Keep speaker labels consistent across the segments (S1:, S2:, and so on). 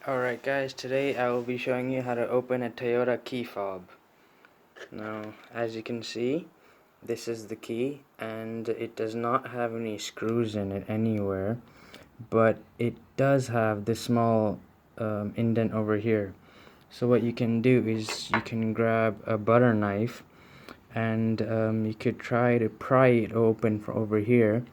S1: Alright guys, today I will be showing you how to open a Toyota key fob. Now, as you can see, this is the key and it does not have any screws in it anywhere, but it does have this small indent over here. So what you can do is you can grab a butter knife and you could try to pry it open from over here.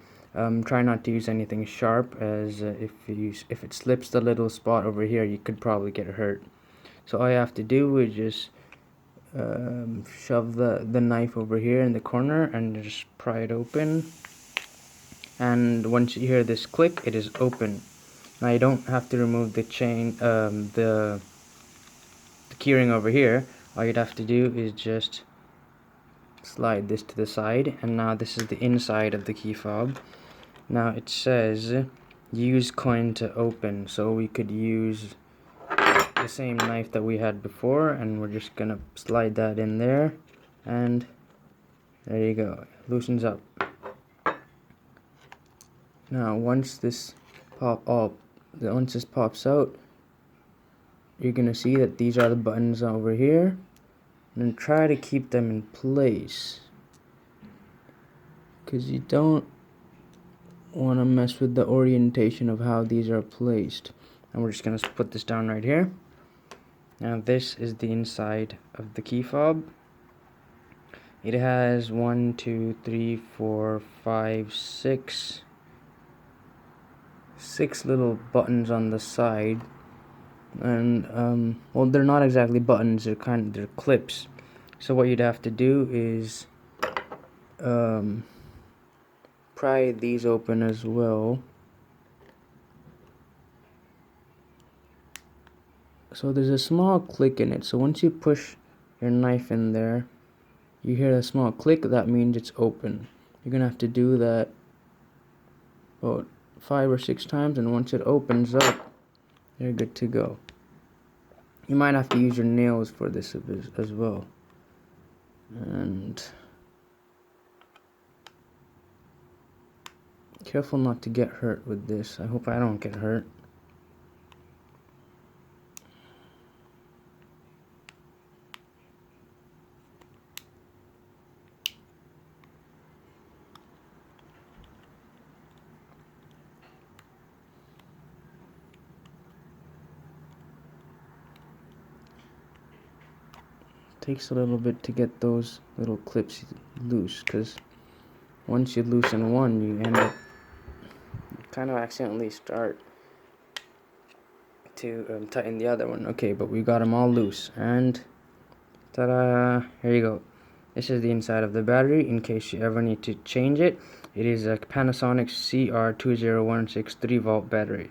S1: Try not to use anything sharp, as if it slips the little spot over here, you could probably get hurt. So all you have to do is just shove the knife over here in the corner and just pry it open. And once you hear this click, it is open. Now you don't have to remove the chain, the keyring over here. All you'd have to do is just slide this to the side, and now this is the inside of the key fob. Now it says use coin to open, so we could use the same knife that we had before, and we're just gonna slide that in there, and there you go, it loosens up. Now once this pops out, you're gonna see that these are the buttons over here, and then try to keep them in place, because you don't want to mess with the orientation of how these are placed. And we're just going to put this down right here. Now this is the inside of the key fob. It has 1, 2, 3, 4, 5, 6 little buttons on the side, and well, they're not exactly buttons, they're clips. So what you'd have to do is pry these open as well. So there's a small click in it, so once you push your knife in there, you hear a small click. That means it's open. You're gonna have to do that about 5 or 6 times, and once it opens up, you're good to go. You might have to use your nails for this as well. And careful not to get hurt with this. I hope I don't get hurt. Takes a little bit to get those little clips loose, because once you loosen one, you end up kind of accidentally start to tighten the other one. Okay, but we got them all loose, and ta-da, here you go. This is the inside of the battery in case you ever need to change it. It is a Panasonic CR20163 volt battery.